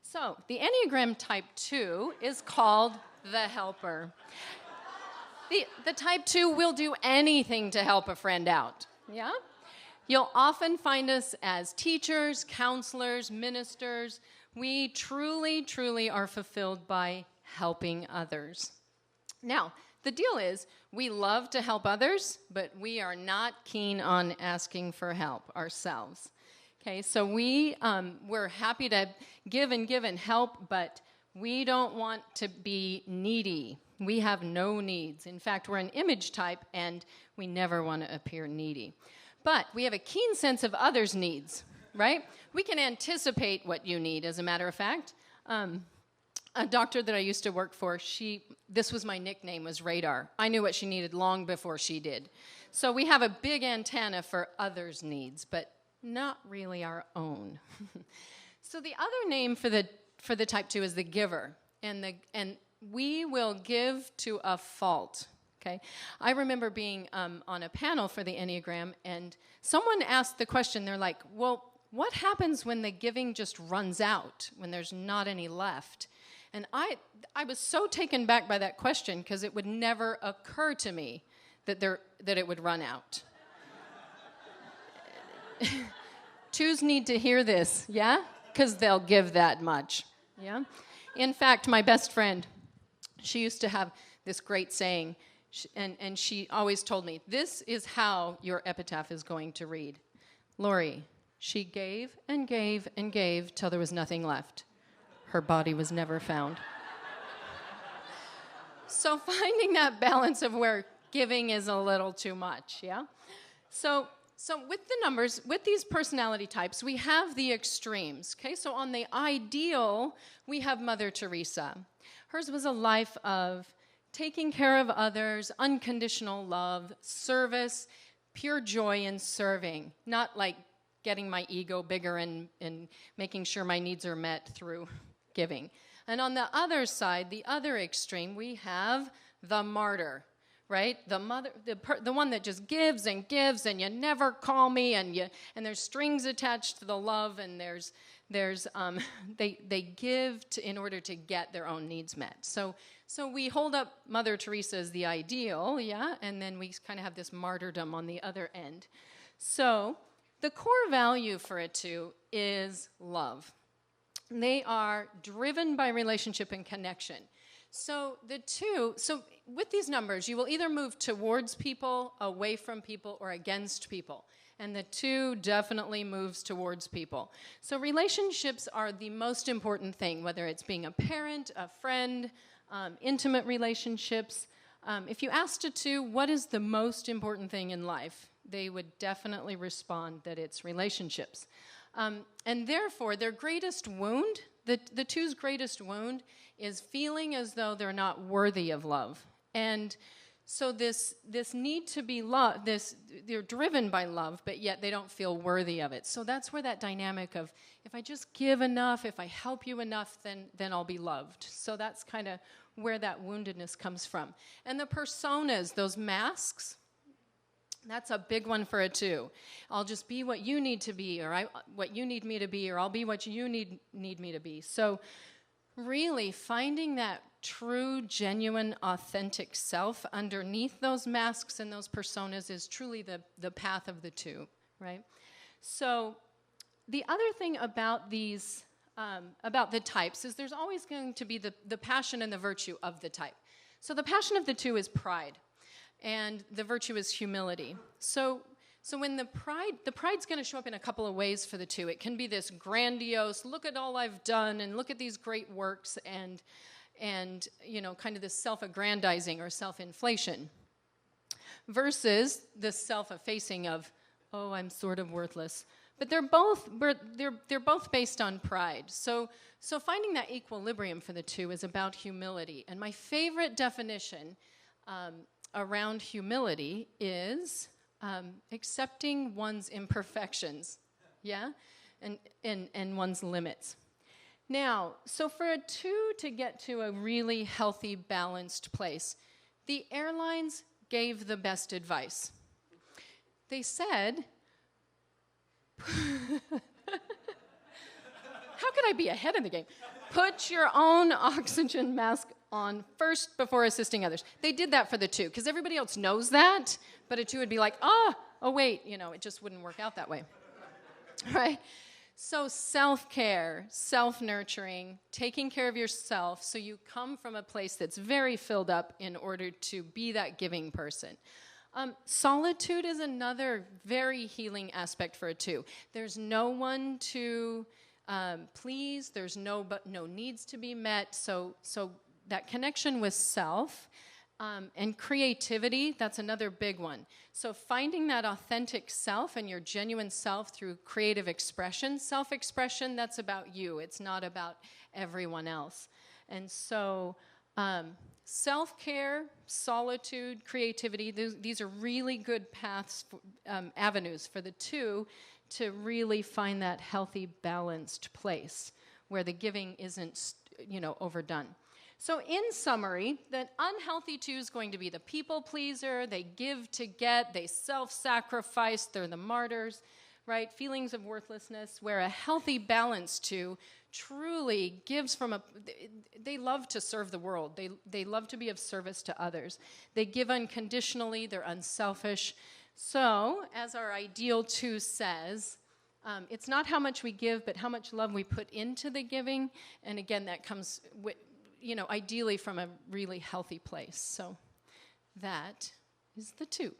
So the Enneagram Type 2 is called the helper. The Type 2 will do anything to help a friend out, yeah? You'll often find us as teachers, counselors, ministers. We truly, truly are fulfilled by helping others. Now, the deal is, we love to help others, but we are not keen on asking for help ourselves. Okay, so we're happy to give and help, but we don't want to be needy. We have no needs. In fact, we're an image type, and we never want to appear needy. But we have a keen sense of others' needs, right? We can anticipate what you need, as a matter of fact. A doctor that I used to work for, this was my nickname, was Radar. I knew what she needed long before she did. So we have a big antenna for others' needs, but not really our own. So the other name for the Type 2 is the giver, and we will give to a fault. Okay, I remember being on a panel for the Enneagram, and someone asked the question. They're like, "Well, what happens when the giving just runs out, when there's not any left?" And I was so taken back by that question because it would never occur to me that it would run out. Twos need to hear this, yeah? Because they'll give that much, yeah? In fact, my best friend, she used to have this great saying, and she always told me, this is how your epitaph is going to read. Lori, she gave and gave and gave till there was nothing left. Her body was never found. So finding that balance of where giving is a little too much, yeah? So with the numbers, with these personality types, we have the extremes, okay? So on the ideal, we have Mother Teresa. Hers was a life of taking care of others, unconditional love, service, pure joy in serving, not like getting my ego bigger and making sure my needs are met through giving. And on the other side, the other extreme, we have the martyr, right? The one that just gives and gives, and you never call me, and there's strings attached to the love, and they give in order to get their own needs met. So we hold up Mother Teresa as the ideal, yeah, and then we kind of have this martyrdom on the other end. So the core value for a 2 is love. They are driven by relationship and connection. So with these numbers, you will either move towards people, away from people, or against people. And the 2 definitely moves towards people. So relationships are the most important thing, whether it's being a parent, a friend, intimate relationships. If you asked a 2, what is the most important thing in life? They would definitely respond that it's relationships. And therefore, their greatest wound, the 2's greatest wound, is feeling as though they're not worthy of love. And so this need to be loved, they're driven by love, but yet they don't feel worthy of it. So that's where that dynamic of, if I just give enough, if I help you enough, then I'll be loved. So that's kind of where that woundedness comes from. And the personas, those masks, that's a big one for a 2. I'll just be what you need to be, or what you need me to be, or I'll be what you need me to be. So really finding that true, genuine, authentic self underneath those masks and those personas is truly the path of the 2, right? So the other thing about these, about the types is there's always going to be the passion and the virtue of the type. So the passion of the 2 is pride, and the virtue is humility. So when the pride's going to show up in a couple of ways for the 2. It can be this grandiose, look at all I've done, and look at these great works, and kind of this self-aggrandizing or self-inflation, versus the self-effacing of, oh, I'm sort of worthless. But they're both based on pride. So finding that equilibrium for the 2 is about humility. And my favorite definition around humility is accepting one's imperfections, yeah, and one's limits. Now, so for a 2 to get to a really healthy, balanced place, the airlines gave the best advice. They said, how could can I be ahead of the game? Put your own oxygen mask on first before assisting others. They did that for the 2, because everybody else knows that, but a 2 would be like, oh wait, it just wouldn't work out that way, right? So self-care, self-nurturing, taking care of yourself so you come from a place that's very filled up in order to be that giving person. Solitude is another very healing aspect for a 2. There's no one to please, there's no needs to be met, so that connection with self and creativity, that's another big one. So finding that authentic self and your genuine self through creative expression, self-expression, that's about you. It's not about everyone else. And so self-care, solitude, creativity, these are really good paths, avenues for the 2 to really find that healthy, balanced place where the giving isn't, overdone. So in summary, the unhealthy 2 is going to be the people pleaser. They give to get. They self-sacrifice. They're the martyrs, right? Feelings of worthlessness, where a healthy balance 2 truly gives from they love to serve the world. They love to be of service to others. They give unconditionally. They're unselfish. So, as our ideal 2 says, it's not how much we give, but how much love we put into the giving. And again, that comes ideally from a really healthy place. So that is the 2.